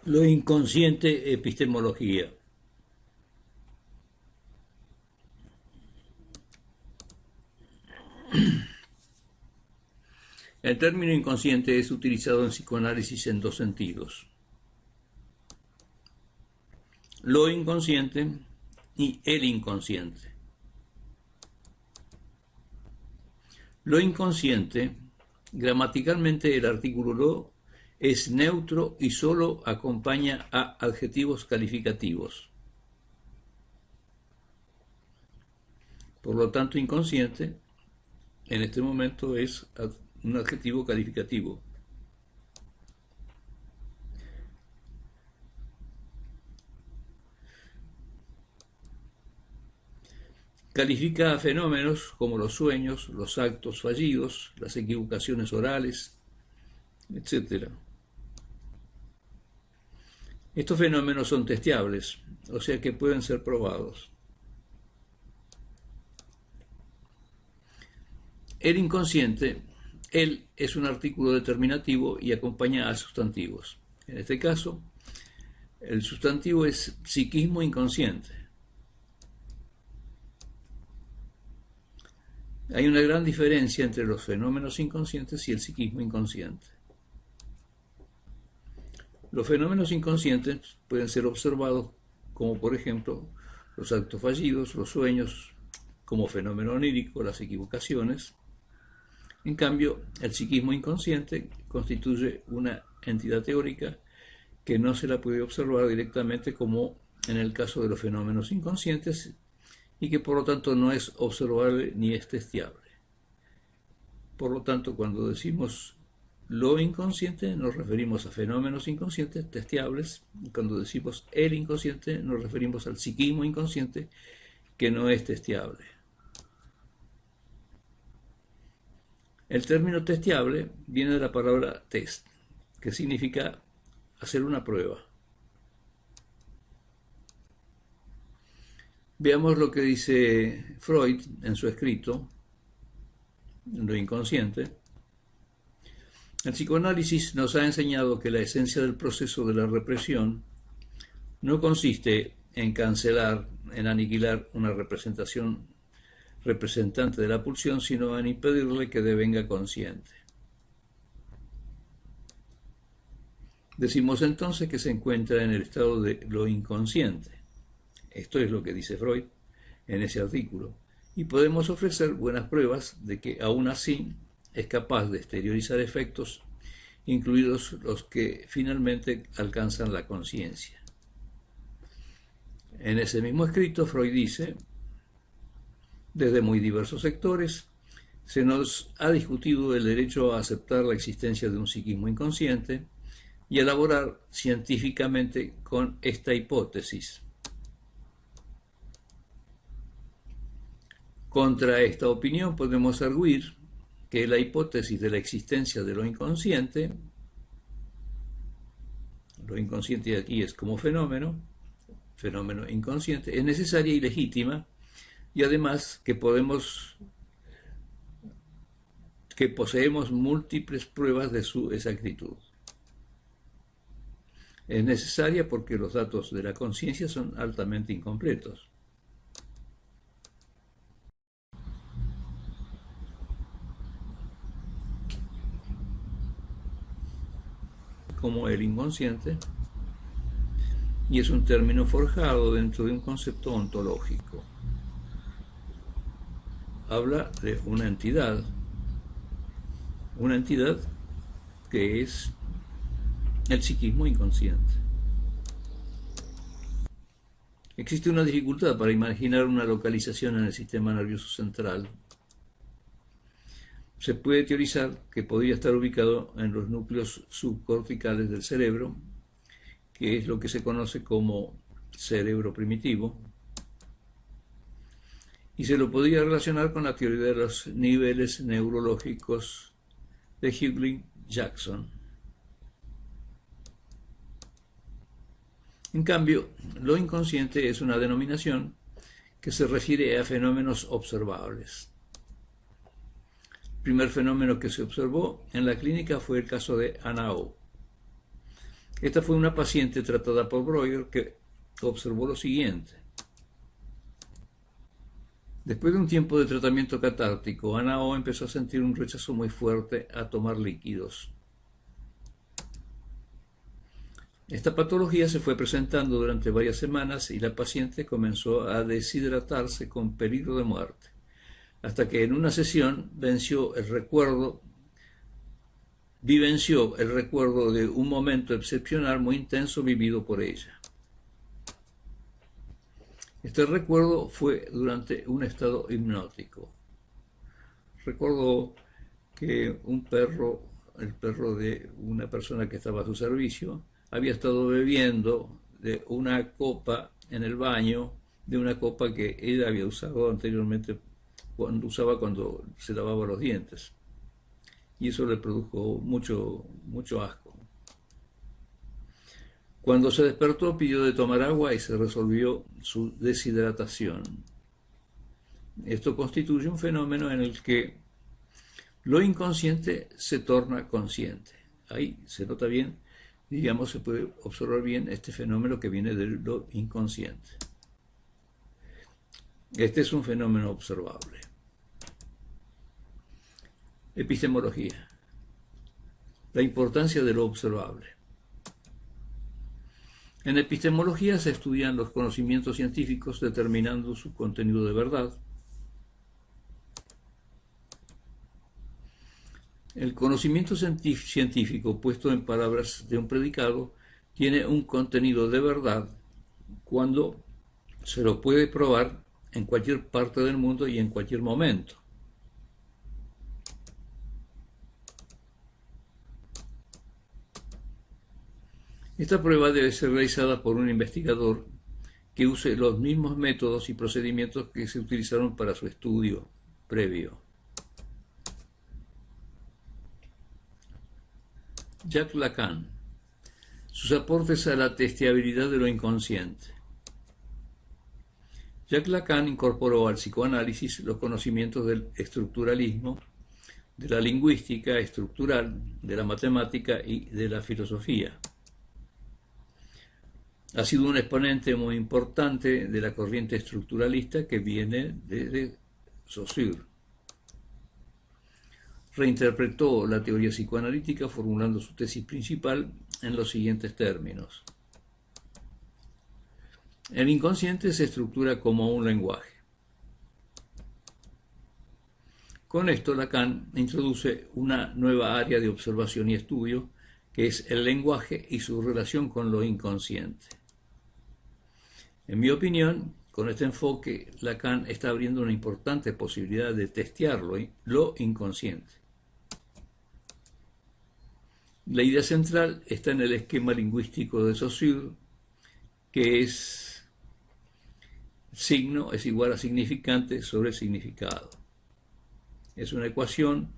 Lo inconsciente, epistemología. El término inconsciente es utilizado en psicoanálisis en dos sentidos: lo inconsciente y el inconsciente. Lo inconsciente, gramaticalmente el artículo lo es neutro y solo acompaña a adjetivos calificativos. Por lo tanto, inconsciente en este momento es un adjetivo calificativo. Califica a fenómenos como los sueños, los actos fallidos, las equivocaciones orales, etc. Estos fenómenos son testeables, o sea que pueden ser probados. El inconsciente, el es un artículo determinativo y acompaña a sustantivos. En este caso, el sustantivo es psiquismo inconsciente. Hay una gran diferencia entre los fenómenos inconscientes y el psiquismo inconsciente. Los fenómenos inconscientes pueden ser observados como, por ejemplo, los actos fallidos, los sueños, como fenómeno onírico, las equivocaciones. En cambio, el psiquismo inconsciente constituye una entidad teórica que no se la puede observar directamente como en el caso de los fenómenos inconscientes y que por lo tanto no es observable ni es testeable. Por lo tanto, cuando decimos lo inconsciente nos referimos a fenómenos inconscientes testeables, y cuando decimos el inconsciente nos referimos al psiquismo inconsciente que no es testeable. El término testeable viene de la palabra test, que significa hacer una prueba. Veamos lo que dice Freud en su escrito, Lo inconsciente. El psicoanálisis nos ha enseñado que la esencia del proceso de la represión no consiste en cancelar, en aniquilar una representante de la pulsión, sino en impedirle que devenga consciente. Decimos entonces que se encuentra en el estado de lo inconsciente. Esto es lo que dice Freud en ese artículo. Y podemos ofrecer buenas pruebas de que aún así es capaz de exteriorizar efectos, incluidos los que finalmente alcanzan la conciencia. En ese mismo escrito, Freud dice: desde muy diversos sectores se nos ha discutido el derecho a aceptar la existencia de un psiquismo inconsciente y a elaborar científicamente con esta hipótesis. Contra esta opinión podemos arguir que la hipótesis de la existencia de lo inconsciente aquí es como fenómeno inconsciente, es necesaria y legítima, y además que poseemos múltiples pruebas de su exactitud. Es necesaria porque los datos de la conciencia son altamente incompletos. Como el inconsciente, y es un término forjado dentro de un concepto ontológico. Habla de una entidad que es el psiquismo inconsciente. Existe una dificultad para imaginar una localización en el sistema nervioso central. Se puede teorizar que podría estar ubicado en los núcleos subcorticales del cerebro, que es lo que se conoce como cerebro primitivo, y se lo podría relacionar con la teoría de los niveles neurológicos de Hughley-Jackson. En cambio, lo inconsciente es una denominación que se refiere a fenómenos observables. El primer fenómeno que se observó en la clínica fue el caso de Anna O. Esta fue una paciente tratada por Breuer que observó lo siguiente. Después de un tiempo de tratamiento catártico, Ana O empezó a sentir un rechazo muy fuerte a tomar líquidos. Esta patología se fue presentando durante varias semanas y la paciente comenzó a deshidratarse con peligro de muerte, hasta que en una sesión vivenció el recuerdo de un momento excepcional muy intenso vivido por ella. Este recuerdo fue durante un estado hipnótico. Recordó que el perro de una persona que estaba a su servicio, había estado bebiendo de una copa en el baño, de una copa que ella había usado anteriormente cuando se lavaba los dientes. Y eso le produjo mucho asco. Cuando se despertó pidió de tomar agua y se resolvió su deshidratación. Esto constituye un fenómeno en el que lo inconsciente se torna consciente. Ahí se nota bien, digamos, se puede observar bien este fenómeno que viene de lo inconsciente. Este es un fenómeno observable. Epistemología. La importancia de lo observable. En epistemología se estudian los conocimientos científicos determinando su contenido de verdad. El conocimiento científico, puesto en palabras de un predicado, tiene un contenido de verdad cuando se lo puede probar en cualquier parte del mundo y en cualquier momento. Esta prueba debe ser realizada por un investigador que use los mismos métodos y procedimientos que se utilizaron para su estudio previo. Jacques Lacan. Sus aportes a la testeabilidad de lo inconsciente. Jacques Lacan incorporó al psicoanálisis los conocimientos del estructuralismo, de la lingüística estructural, de la matemática y de la filosofía. Ha sido un exponente muy importante de la corriente estructuralista que viene de Saussure. Reinterpretó la teoría psicoanalítica formulando su tesis principal en los siguientes términos. El inconsciente se estructura como un lenguaje. Con esto Lacan introduce una nueva área de observación y estudio que es el lenguaje y su relación con lo inconsciente. En mi opinión, con este enfoque, Lacan está abriendo una importante posibilidad de testear lo inconsciente. La idea central está en el esquema lingüístico de Saussure, que es signo es igual a significante sobre significado. Es una ecuación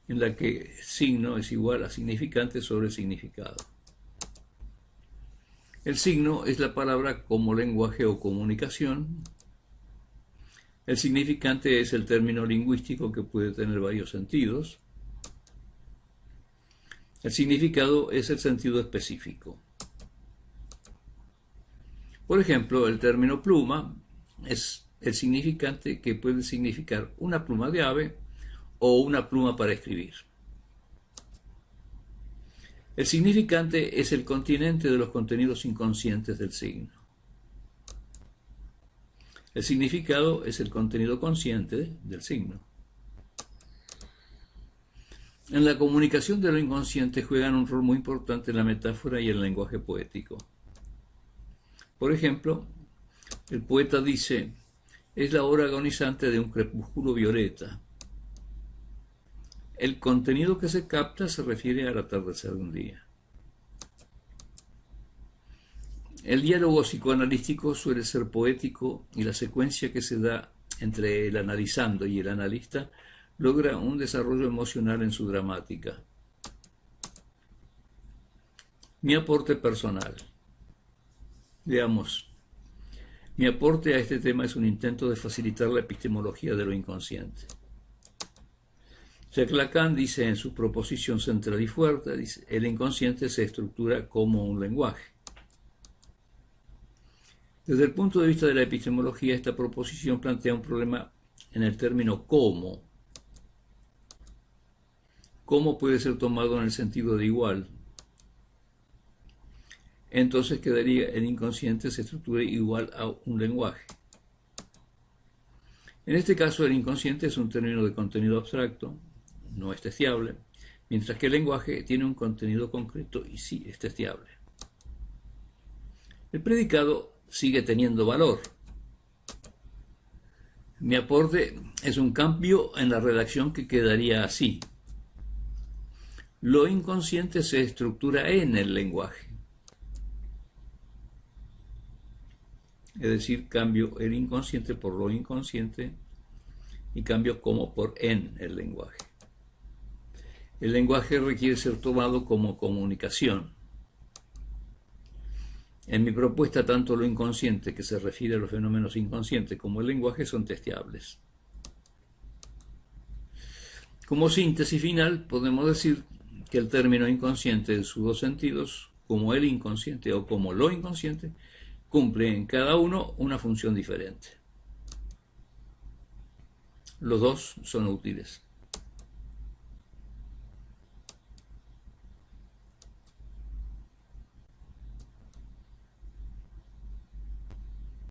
en la que signo es igual a significante sobre significado. El signo es la palabra como lenguaje o comunicación. El significante es el término lingüístico que puede tener varios sentidos. El significado es el sentido específico. Por ejemplo, el término pluma es el significante que puede significar una pluma de ave o una pluma para escribir. El significante es el continente de los contenidos inconscientes del signo. El significado es el contenido consciente del signo. En la comunicación de lo inconsciente juegan un rol muy importante la metáfora y el lenguaje poético. Por ejemplo, el poeta dice: es la hora agonizante de un crepúsculo violeta. El contenido que se capta se refiere al atardecer de un día. El diálogo psicoanalítico suele ser poético y la secuencia que se da entre el analizando y el analista logra un desarrollo emocional en su dramática. Mi aporte personal. Veamos. Mi aporte a este tema es un intento de facilitar la epistemología de lo inconsciente. Jacques Lacan dice en su proposición central y fuerte, dice, el inconsciente se estructura como un lenguaje. Desde el punto de vista de la epistemología, esta proposición plantea un problema en el término cómo. Cómo puede ser tomado en el sentido de igual. Entonces quedaría el inconsciente se estructura igual a un lenguaje. En este caso, el inconsciente es un término de contenido abstracto, no es testeable, mientras que el lenguaje tiene un contenido concreto y sí es testeable. El predicado sigue teniendo valor. Mi aporte es un cambio en la redacción que quedaría así. Lo inconsciente se estructura en el lenguaje. Es decir, cambio el inconsciente por lo inconsciente y cambio como por en el lenguaje. El lenguaje requiere ser tomado como comunicación. En mi propuesta, tanto lo inconsciente, que se refiere a los fenómenos inconscientes, como el lenguaje son testeables. Como síntesis final, podemos decir que el término inconsciente en sus dos sentidos, como el inconsciente o como lo inconsciente, cumple en cada uno una función diferente. Los dos son útiles.